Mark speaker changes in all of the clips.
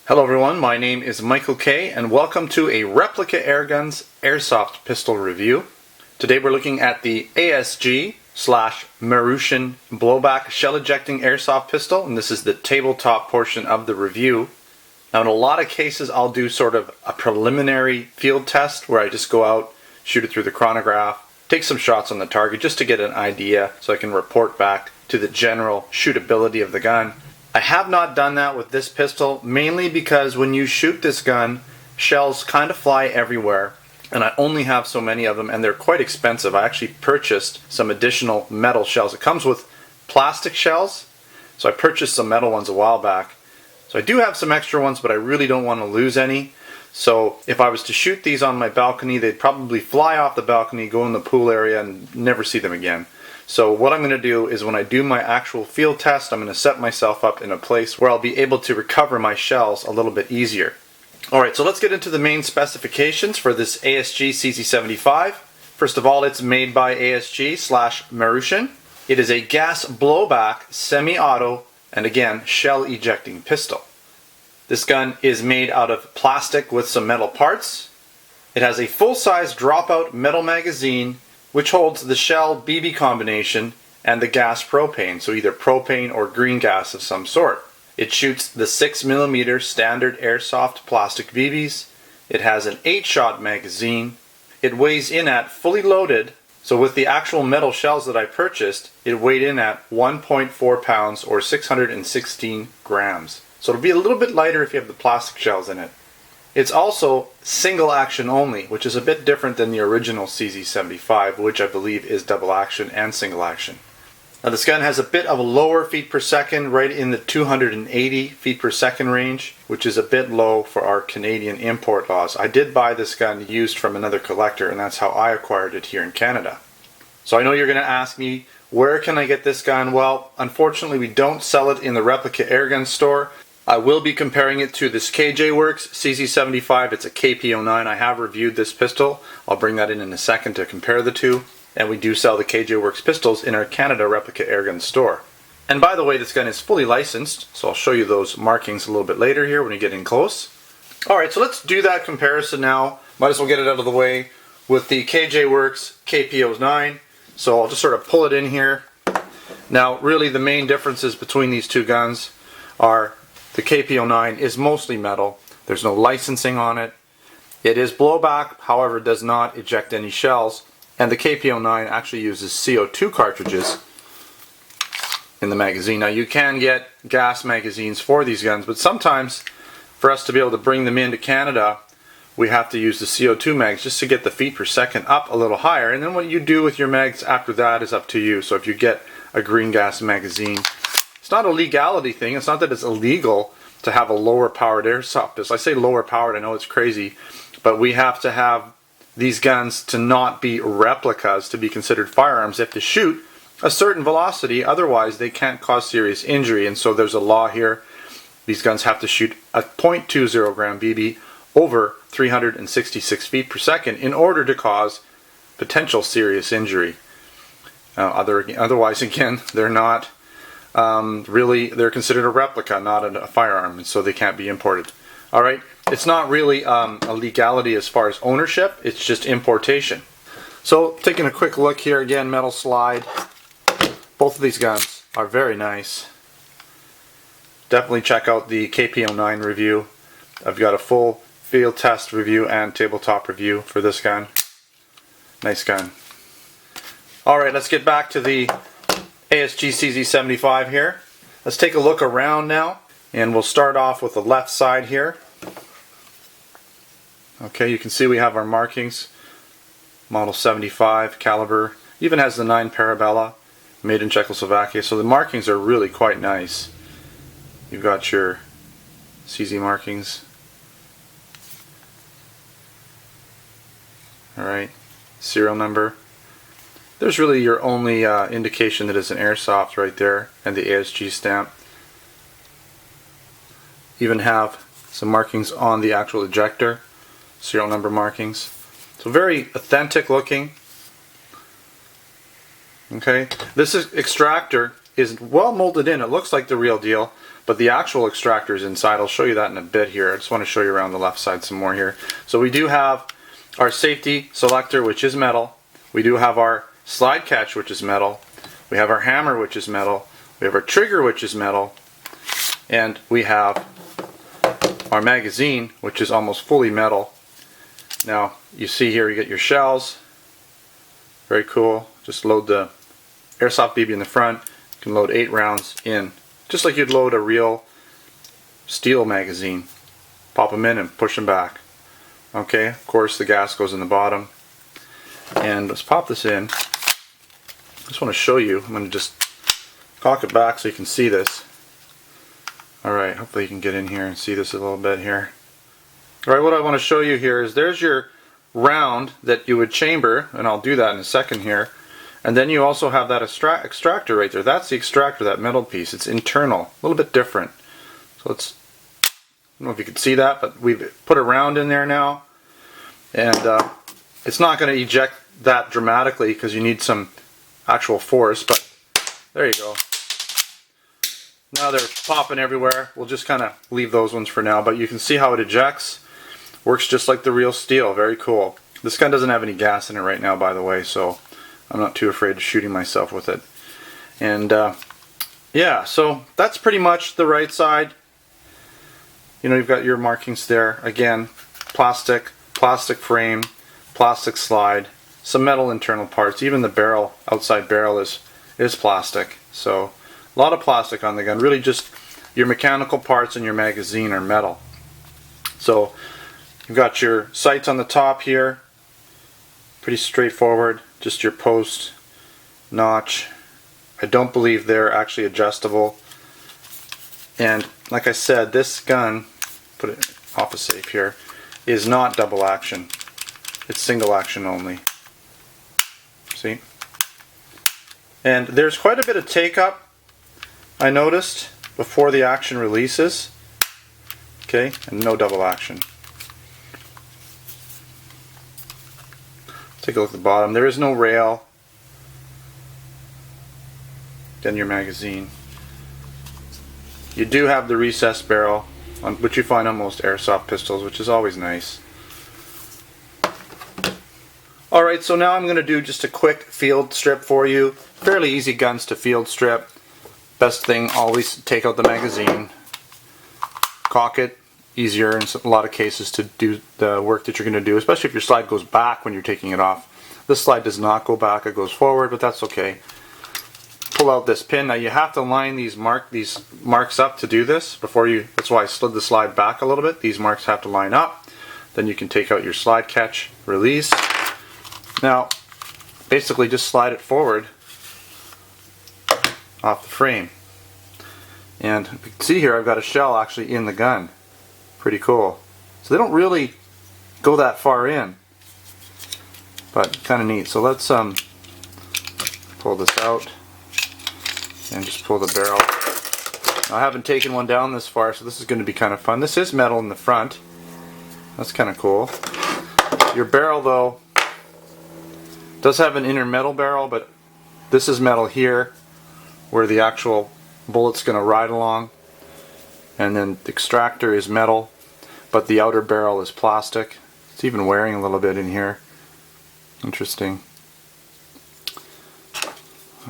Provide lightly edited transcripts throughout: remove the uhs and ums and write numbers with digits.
Speaker 1: Hello everyone, my name is Michael K and welcome to a Replica Airguns Airsoft pistol review. Today we're looking at the ASG / Marushin Blowback shell ejecting airsoft pistol, and this is the tabletop portion of the review. Now in a lot of cases I'll do sort of a preliminary field test where I just go out, shoot it through the chronograph, take some shots on the target just to get an idea so I can report back to the general shootability of the gun. I have not done that with this pistol, mainly because when you shoot this gun, shells kind of fly everywhere, and I only have so many of them, and they're quite expensive. I actually purchased some additional metal shells. It comes with plastic shells, so I purchased some metal ones a while back. So I do have some extra ones, but I really don't want to lose any. So if I was to shoot these on my balcony, they'd probably fly off the balcony, go in the pool area, and never see them again. So what I'm going to do is when I do my actual field test, I'm going to set myself up in a place where I'll be able to recover my shells a little bit easier. Alright, so let's get into the main specifications for this ASG CZ75. First of all, it's made by ASG / Marushin. It is a gas blowback, semi-auto, and again, shell ejecting pistol. This gun is made out of plastic with some metal parts. It has a full-size dropout metal magazine which holds the shell BB combination and the gas propane, so either propane or green gas of some sort. It shoots the 6mm standard airsoft plastic BBs. It has an 8-shot magazine. It weighs in at fully loaded, so with the actual metal shells that I purchased, it weighed in at 1.4 pounds or 616 grams. So it'll be a little bit lighter if you have the plastic shells in it. It's also single action only, which is a bit different than the original CZ75, which I believe is double action and single action. Now this gun has a bit of a lower feet per second, right in the 280 feet per second range, which is a bit low for our Canadian import laws. I did buy this gun used from another collector, and that's how I acquired it here in Canada. So I know you're going to ask me, where can I get this gun? Well, unfortunately we don't sell it in the Replica Airgun store. I will be comparing it to this KJ Works CZ75. It's a KP09. I have reviewed this pistol. I'll bring that in a second to compare the two. And we do sell the KJ Works pistols in our Canada Replica Airgun store. And by the way, this gun is fully licensed, so I'll show you those markings a little bit later here when we get in close. Alright, so let's do that comparison now. Might as well get it out of the way with the KJ Works KP09. So I'll just sort of pull it in here. Now, really the main differences between these two guns are the KP09 is mostly metal. There's no licensing on it. It is blowback, however, it does not eject any shells. And the KP09 actually uses CO2 cartridges in the magazine. Now you can get gas magazines for these guns, but sometimes for us to be able to bring them into Canada, we have to use the CO2 mags just to get the feet per second up a little higher. And then what you do with your mags after that is up to you. So if you get a green gas magazine, it's not a legality thing. It's not that it's illegal to have a lower powered airsoft pistol. I say lower powered, I know it's crazy, but we have to have these guns to not be replicas to be considered firearms. They have to shoot a certain velocity, otherwise they can't cause serious injury. And so there's a law here. These guns have to shoot a .20 gram BB over 366 feet per second in order to cause potential serious injury. Otherwise, again, they're not really, they're considered a replica, not a firearm, and so they can't be imported. Alright, it's not really a legality as far as ownership, it's just importation. So, taking a quick look here, again, metal slide. Both of these guns are very nice. Definitely check out the KP09 review. I've got a full field test review and tabletop review for this gun. Nice gun. Alright, let's get back to the ASG CZ75 here. Let's take a look around now, and we'll start off with the left side here. Okay, you can see we have our markings. Model 75 caliber, even has the 9 Parabella, made in Czechoslovakia, so the markings are really quite nice. You've got your CZ markings. Alright, serial number. There's really your only indication that it's an airsoft right there, and the ASG stamp. Even have some markings on the actual ejector, serial number markings. So very authentic looking. Okay, this extractor is well molded in. It looks like the real deal, but the actual extractor is inside. I'll show you that in a bit here. I just want to show you around the left side some more here. So we do have our safety selector, which is metal. We do have our slide catch, which is metal. We have our hammer, which is metal. We have our trigger, which is metal. And we have our magazine, which is almost fully metal. Now, you see here you get your shells. Very cool. Just load the Airsoft BB in the front. You can load 8 rounds in, just like you'd load a real steel magazine. Pop them in and push them back. Okay, of course the gas goes in the bottom. And let's pop this in. I just want to show you. I'm going to just cock it back so you can see this. Alright, hopefully you can get in here and see this a little bit here. Alright, what I want to show you here is there's your round that you would chamber, and I'll do that in a second here. And then you also have that extractor right there. That's the extractor, that metal piece. It's internal, a little bit different. So let's, I don't know if you can see that, but we've put a round in there now. And it's not going to eject that dramatically because you need some actual force, but there you go. Now they're popping everywhere. We'll just kind of leave those ones for now, but you can see how it ejects. Works just like the real steel. Very cool. This gun doesn't have any gas in it right now, by the way, so I'm not too afraid of shooting myself with it. And yeah, so that's pretty much the right side. You know, you've got your markings there. Again, plastic frame, plastic slide, some metal internal parts. Even the barrel, outside barrel is plastic. So a lot of plastic on the gun. Really just your mechanical parts and your magazine are metal. So you've got your sights on the top here. Pretty straightforward. Just your post notch. I don't believe they're actually adjustable. And like I said, this gun, put it off a safe here, is not double action. It's single action only. See? And there's quite a bit of take up, I noticed, before the action releases. Okay, and no double action. Take a look at the bottom. There is no rail. Then your magazine. You do have the recessed barrel, which you find on most airsoft pistols, which is always nice. Alright, so now I'm going to do just a quick field strip for you. Fairly easy guns to field strip. Best thing, always take out the magazine. Cock it. Easier in a lot of cases to do the work that you're going to do, especially if your slide goes back when you're taking it off. This slide does not go back, it goes forward, but that's okay. Pull out this pin. Now you have to line these marks up to do this before you, that's why I slid the slide back a little bit. These marks have to line up. Then you can take out your slide catch, release. Now basically just slide it forward off the frame. And you can see here I've got a shell actually in the gun. Pretty cool. So they don't really go that far in, but kind of neat. So let's pull this out and just pull the barrel. Now, I haven't taken one down this far, so this is going to be kind of fun. This is metal in the front. That's kind of cool. Your barrel, though, does have an inner metal barrel, but this is metal here, where the actual bullet's going to ride along. And then the extractor is metal, but the outer barrel is plastic. It's even wearing a little bit in here. Interesting.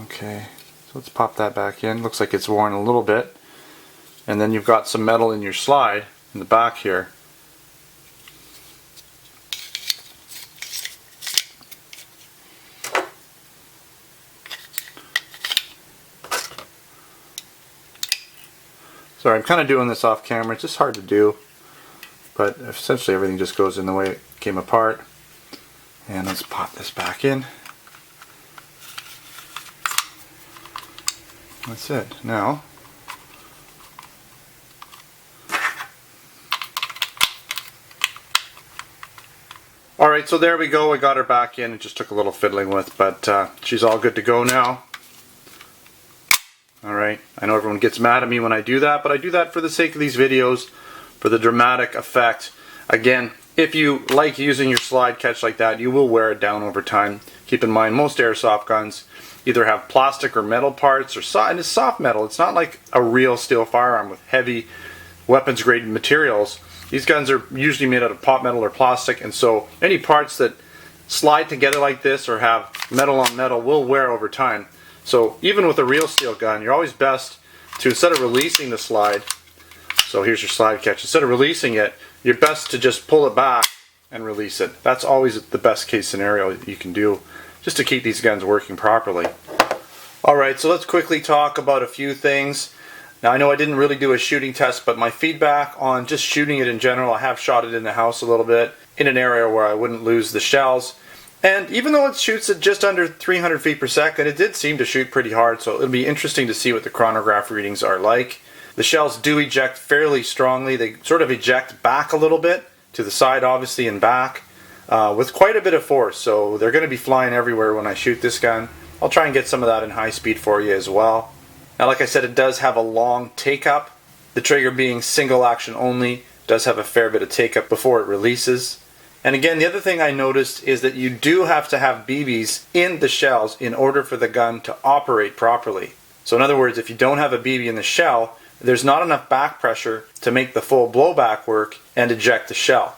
Speaker 1: Okay, so let's pop that back in. Looks like it's worn a little bit. And then you've got some metal in your slide in the back here. Sorry, I'm kind of doing this off camera. It's just hard to do, but essentially everything just goes in the way it came apart. And let's pop this back in. That's it. Now, alright, so there we go. I got her back in. It just took a little fiddling with, but she's all good to go now. Alright, I know everyone gets mad at me when I do that, but I do that for the sake of these videos, for the dramatic effect. Again, if you like using your slide catch like that, you will wear it down over time. Keep in mind, most airsoft guns, either have plastic or metal parts, and it's soft metal. It's not like a real steel firearm with heavy weapons grade materials. These guns are usually made out of pot metal or plastic, and so any parts that slide together like this or have metal on metal will wear over time. So even with a real steel gun, you're always best to, instead of releasing the slide, so here's your slide catch, instead of releasing it, you're best to just pull it back and release it. That's always the best case scenario you can do just to keep these guns working properly. Alright, so let's quickly talk about a few things. Now I know I didn't really do a shooting test, but my feedback on just shooting it in general, I have shot it in the house a little bit in an area where I wouldn't lose the shells. And even though it shoots at just under 300 feet per second, it did seem to shoot pretty hard, so it'll be interesting to see what the chronograph readings are like. The shells do eject fairly strongly. They sort of eject back a little bit, to the side obviously and back, with quite a bit of force, so they're going to be flying everywhere when I shoot this gun. I'll try and get some of that in high speed for you as well. Now like I said, it does have a long take-up. The trigger being single action only does have a fair bit of take-up before it releases. And again, the other thing I noticed is that you do have to have BBs in the shells in order for the gun to operate properly. So in other words, if you don't have a BB in the shell, there's not enough back pressure to make the full blowback work and eject the shell.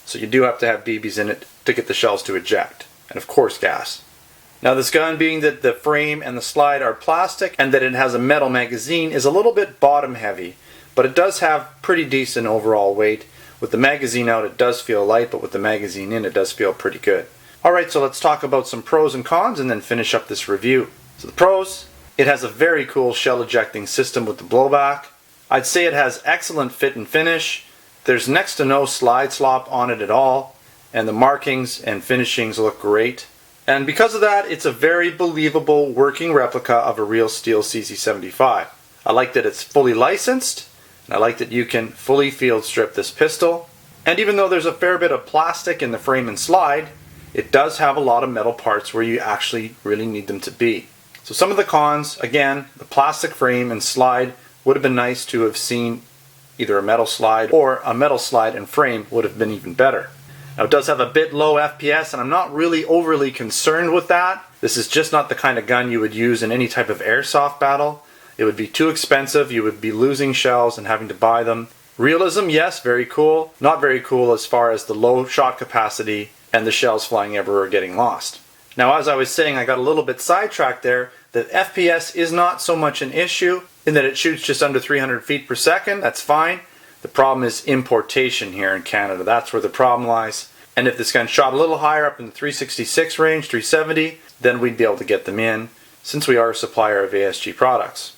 Speaker 1: So you do have to have BBs in it to get the shells to eject. And of course gas. Now this gun, being that the frame and the slide are plastic and that it has a metal magazine, is a little bit bottom heavy, but it does have pretty decent overall weight. With the magazine out it does feel light, but with the magazine in it does feel pretty good. Alright, so let's talk about some pros and cons and then finish up this review. So the pros: it has a very cool shell ejecting system with the blowback. I'd say it has excellent fit and finish. There's next to no slide slop on it at all, and the markings and finishings look great. And because of that, it's a very believable working replica of a real steel CZ75. I like that it's fully licensed, and I like that you can fully field strip this pistol. And even though there's a fair bit of plastic in the frame and slide, it does have a lot of metal parts where you actually really need them to be. So some of the cons, again, the plastic frame and slide would have been nice to have seen either a metal slide, or a metal slide and frame would have been even better. Now it does have a bit low FPS, and I'm not really overly concerned with that. This is just not the kind of gun you would use in any type of airsoft battle. It would be too expensive, you would be losing shells and having to buy them. Realism, yes, very cool. Not very cool as far as the low shot capacity and the shells flying everywhere getting lost. Now as I was saying, I got a little bit sidetracked there. The FPS is not so much an issue in that it shoots just under 300 feet per second. That's fine. The problem is importation here in Canada. That's where the problem lies. And if this gun shot a little higher up in the 366 range, 370, then we'd be able to get them in, since we are a supplier of ASG products.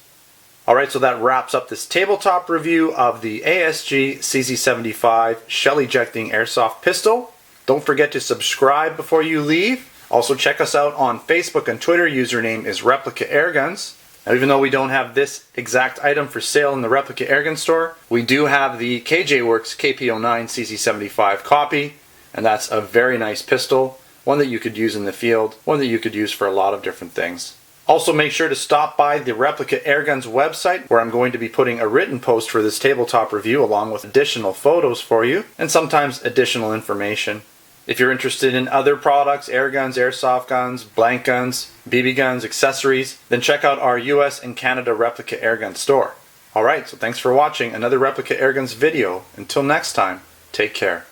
Speaker 1: Alright, so that wraps up this tabletop review of the ASG CZ75 shell ejecting airsoft pistol. Don't forget to subscribe before you leave. Also check us out on Facebook and Twitter. Username is Replica Airguns. Now even though we don't have this exact item for sale in the Replica Airgun store, we do have the KJ Works KP09 CZ75 copy, and that's a very nice pistol, one that you could use in the field, one that you could use for a lot of different things. Also make sure to stop by the Replica Airguns website, where I'm going to be putting a written post for this tabletop review along with additional photos for you, and sometimes additional information. If you're interested in other products, air guns, airsoft guns, blank guns, BB guns, accessories, then check out our US and Canada Replica Airgun store. Alright, so thanks for watching another Replica Airguns video. Until next time, take care.